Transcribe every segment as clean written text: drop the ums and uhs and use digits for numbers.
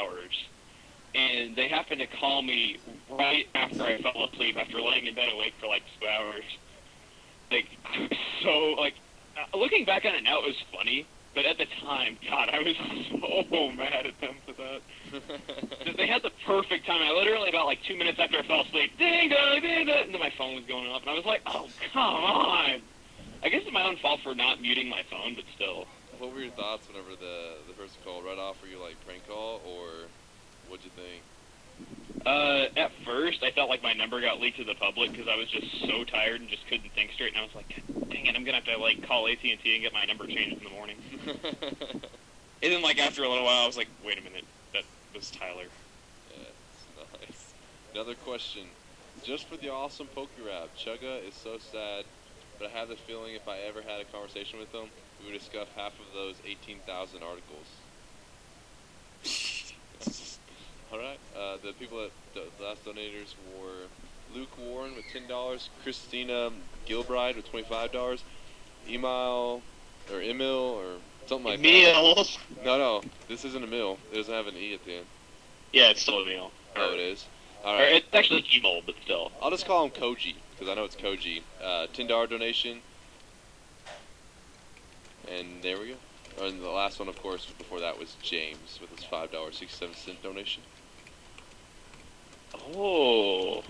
hours. And they happened to call me right after I fell asleep, after laying in bed awake for like 2 hours. Like, I was so, like, looking back on it now, it was funny, but at the time, God, I was so mad at them for that. Because they had the perfect time. I literally, about like 2 minutes after I fell asleep, ding dong, ding dong, and then my phone was going off, and I was like, oh, come on. I guess it's my own fault for not muting my phone, but still. What were your thoughts whenever the first call right off? Were you like, prank call, or what'd you think? At first, I felt like my number got leaked to the public because I was just so tired and just couldn't think straight, and I was like, dang it, I'm gonna have to, like, call AT&T and get my number changed in the morning. And then, like, after a little while, I was like, wait a minute, that was Tyler. Yeah, it's nice. Another question. Just for the awesome Pokérap, Chugga is so sad, but I have the feeling if I ever had a conversation with him, we would discuss half of those 18,000 articles. Alright, the people that the last donators were Luke Warren with $10, Christina Gilbride with $25, Emil or something like Emil. that. No, this isn't Emil. It doesn't have an E at the end. Yeah, it's still Emil. Oh, it is? Or Alright. it's actually Emil, but still. I'll just call him Koji, because I know it's Koji. $10 donation. And there we go. And the last one, of course, before that was James with his $5.67 donation. Oh.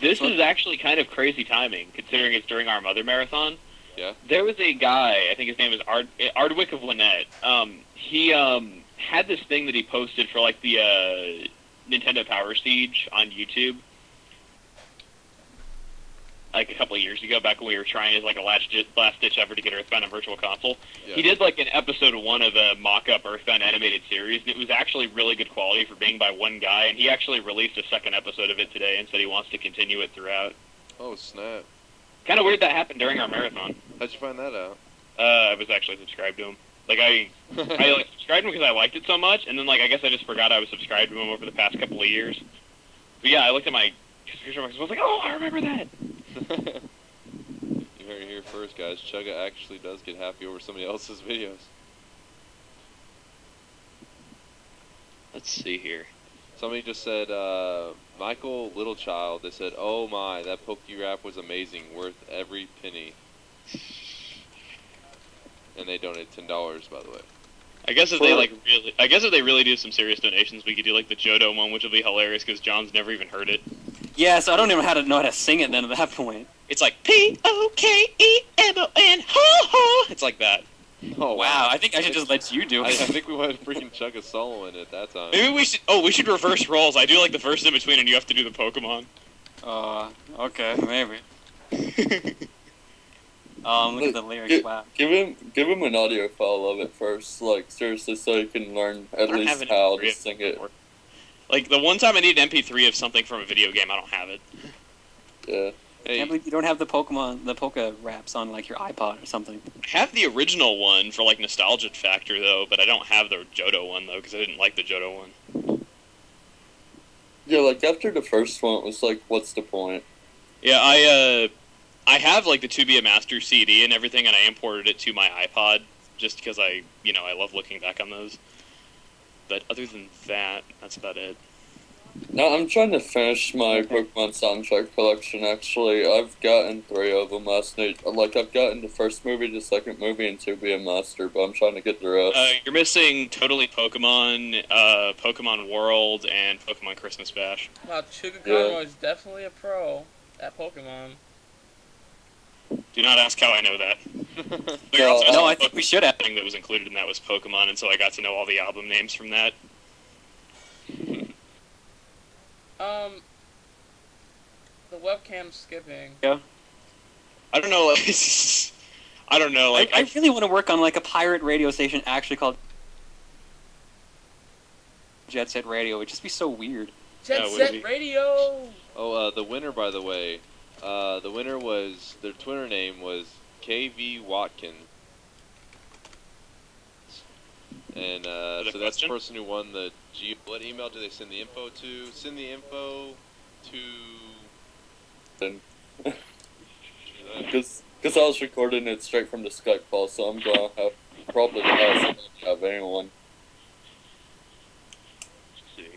This is actually kind of crazy timing, considering it's during our Mother Marathon. Yeah? There was a guy, I think his name is Ardwick of Lynette. He had this thing that he posted for, like, the Nintendo Power Siege on YouTube. Like, a couple of years ago, back when we were trying as, like, a last-ditch effort to get Earthbound on Virtual Console. Yeah. He did, like, an episode 1 of a mock-up Earthbound animated series, and it was actually really good quality for being by one guy, and he actually released a second episode of it today and said he wants to continue it throughout. Oh, snap. Kind of weird that happened during our marathon. How'd you find that out? I was actually subscribed to him. Like, I like, subscribed to him because I liked it so much, and then, like, I guess I just forgot I was subscribed to him over the past couple of years. But yeah, I looked at my subscription box and I was like, oh, I remember that! You heard it here first, guys. Chugga actually does get happy over somebody else's videos. Let's see here. Somebody just said, Michael Littlechild, they said, oh my, that Pokérap was amazing, worth every penny. And they donated $10, by the way. I guess if they really do some serious donations, we could do like the Johto one, which will be hilarious because John's never even heard it. Yeah, so I don't even know how to sing it then at that point. It's like Pokemon, ho ho. It's like that. Oh Wow, I think I should just let you do I it. think we went freaking Chugga solo in it at that time. Maybe we should. Oh, we should reverse roles. I do like the first in between, and you have to do the Pokemon. Okay, maybe. Look at the lyrics, wow. Give him an audio file of it first, like, seriously, so you can learn at least how to sing it. Like, the one time I need an MP3 of something from a video game, I don't have it. Yeah. I can't believe you don't have the Poké raps on, like, your iPod or something. I have the original one for, like, nostalgia factor, though, but I don't have the Johto one, though, because I didn't like the Johto one. Yeah, like, after the first one, it was like, what's the point? Yeah, I have, like, the To Be a Master CD and everything, and I imported it to my iPod, just because I love looking back on those. But other than that, that's about it. No, I'm trying to finish my Pokemon soundtrack collection, actually. I've gotten 3 of them last night. Like, I've gotten the first movie, the second movie, and To Be a Master, but I'm trying to get the rest. You're missing Totally Pokemon, Pokemon World, and Pokemon Christmas Bash. Wow, Chuggaaconroy is definitely a pro at Pokemon. Do not ask how I know that. No, I think we should have. The thing that was included in that was Pokemon, and so I got to know all the album names from that. The webcam skipping. Yeah. I don't know. I don't know. Like, I really want to work on, like, a pirate radio station actually called Jet Set Radio. It'd just be so weird. Jet Set Radio! Oh, the winner, by the way. The winner was, their Twitter name was KV Watkin. And so that's the person who won the what email do they send the info to? Send the info to... Because I was recording it straight from the Skype call, so I'm gonna have probably the highest of anyone. Let's see.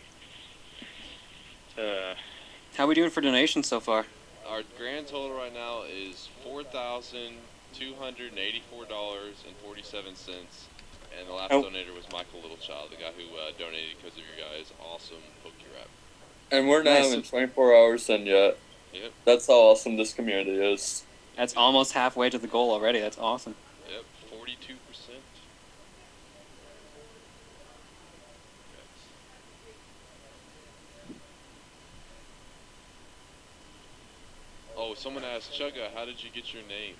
How are we doing for donations so far? Our grand total right now is $4,284.47, and the last Oh. donator was Michael Littlechild, the guy who donated because of your guys' awesome Pokérap. And we're not Nice. even 24 hours in yet. Yep. That's how awesome this community is. That's almost halfway to the goal already. That's awesome. Yep, 42%. Oh, someone asked, Chugga, how did you get your name?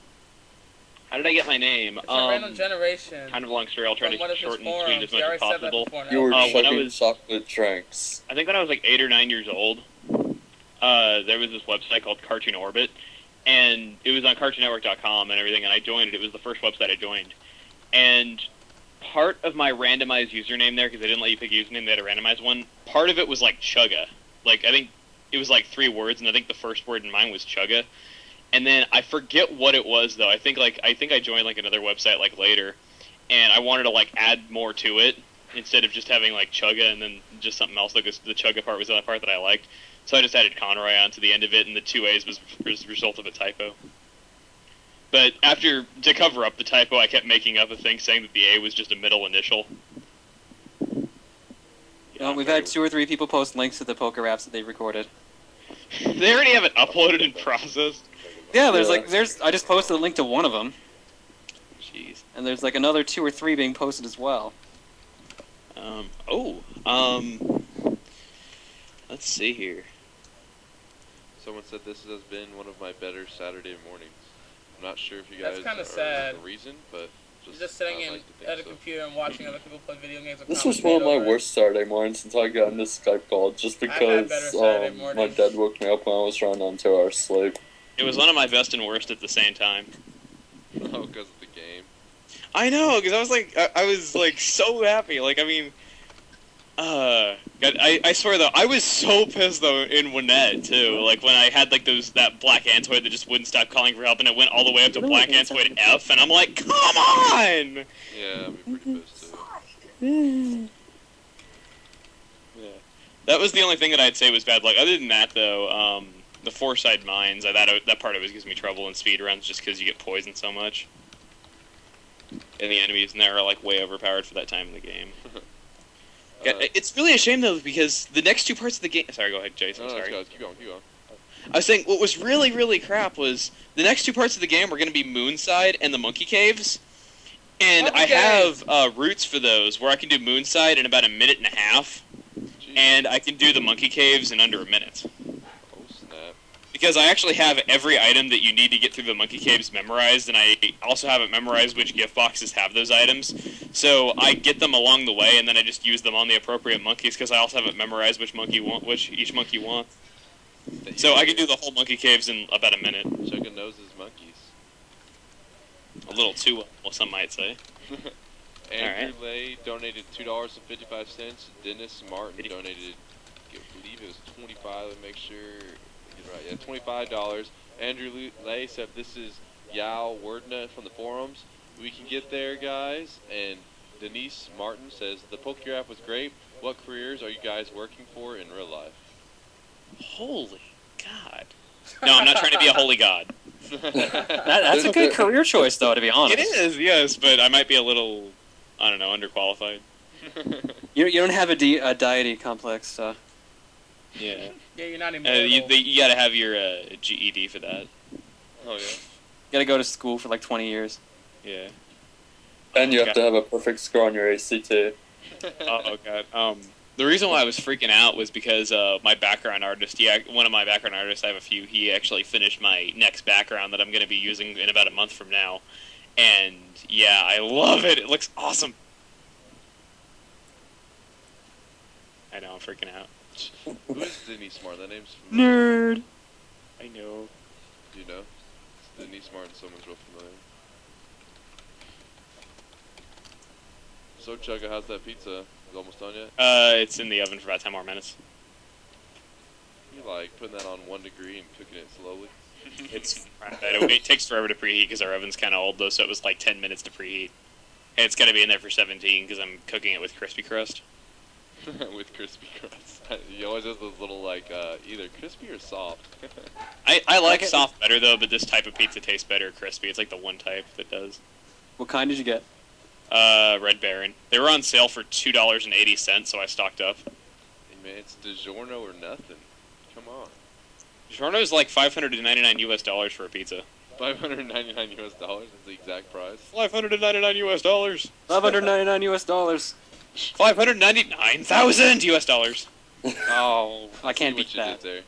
How did I get my name? It's a random generation. Kind of a long story. I'll try From one to of his shorten between forums. as He much as already said that possible. before. You were now. when I chugging was- chocolate drinks. I think when I was like 8 or 9 years old, there was this website called Cartoon Orbit, and it was on CartoonNetwork.com and everything, and I joined it. It was the first website I joined. And part of my randomized username there, because they didn't let you pick a username, they had a randomized one, part of it was like Chugga. Like, I think it was like 3 words, and I think the first word in mine was Chugga. And then I forget what it was, though. I think I joined like another website like later, and I wanted to like add more to it instead of just having like Chugga and then just something else. Like the Chugga part was the part that I liked, so I just added Conroy onto the end of it, and the 2 A's was a result of a typo. But to cover up the typo, I kept making up a thing saying that the A was just a middle initial. Well, we've had 2 or 3 people post links to the poker raps that they recorded. They already have it uploaded and processed. Yeah, there's Yeah. I just posted a link to one of them, Jeez. and there's like another 2 or 3 being posted as well. Let's see here. Someone said this has been one of my better Saturday mornings. I'm not sure if you guys That's kinda are sad. the reason, but You're just sitting I'd like to think at a so. computer and watching other people play video games. and This was one of my commentate over it. worst Saturday mornings since I got into Skype call, just I've had better because Saturday my mornings. dad woke me up when I was running on 2 hours sleep. It was one of my best and worst at the same time. Oh, because of the game. I know, because I was like, I was like so happy. Like, I mean, God, I swear though, I was so pissed though in Winnett too. Like when I had like that black Antoid that just wouldn't stop calling for help, and it went all the way up to black Antoid F, and I'm like, come on! Yeah, I'd be pretty pissed too. Yeah, that was the only thing that I'd say was bad luck. Other than that though, the four-side mines, that part always gives me trouble in speed runs just because you get poisoned so much. And the enemies in there are like way overpowered for that time in the game. It's really a shame though because the next 2 parts of the game. Sorry, go ahead, Jason. No, Sorry. keep going. I was saying what was really, really crap was the next 2 parts of the game were going to be Moonside and the Monkey Caves, and Monkey I Caves! have routes for those where I can do Moonside in about 1.5 minutes, Jeez. and I can do the Monkey Caves in under 1 minute. Oh, snap. Because I actually have every item that you need to get through the Monkey Caves memorized, and I also have it memorized which gift boxes have those items. So I get them along the way, and then I just use them on the appropriate monkeys, because I also have it memorized which each monkey wants. So I can do the whole Monkey Caves in about 1 minute. Chugga knows his monkeys. A little too well, some might say. Andrew Lay donated $2.55. Dennis Martin donated, I believe it was 25. Let me make sure. I get it right. Yeah, $25. Andrew Lay said, "This is Yao Wordna from the forums. We can get there, guys." And Denise Martin says, "The Pokérap was great. What careers are you guys working for in real life?" Holy God. No, I'm not trying to be a holy god. That's a good career choice, though, to be honest. It is, yes, but I might be a little, I don't know, underqualified. You don't have a deity complex. Yeah. Yeah, you're not immortal. You gotta have your GED for that. Oh yeah. Gotta go to school for like 20 years. Yeah. And you have Okay. to have a perfect score on your ACT. Oh God. The reason why I was freaking out was because my background artist, one of my background artists, I have a few, he actually finished my next background that I'm going to be using in about a month from now. And yeah, I love it. It looks awesome. I know, I'm freaking out. Who is Denise Martin? That name's familiar. Nerd. I know. Do you know? It's Denise Martin. Someone's real familiar. So Chugga, how's that pizza? Is it almost done yet? It's in the oven for about 10 more minutes. You like putting that on 1 degree and cooking it slowly? It takes forever to preheat because our oven's kind of old though, so it was like 10 minutes to preheat. It's got to be in there for 17 because I'm cooking it with crispy crust. With crispy crust. You always have those little like either crispy or soft. I like soft better though, but this type of pizza tastes better crispy. It's like the one type that does. What kind did you get? Red Baron. They were on sale for $2.80, so I stocked up. Hey man, it's DiGiorno or nothing. Come on. DiGiorno's like $599 for a pizza. $599 US. That's the exact price. $599. $599. $599,000 US. Oh, I can't See beat what you that. did there.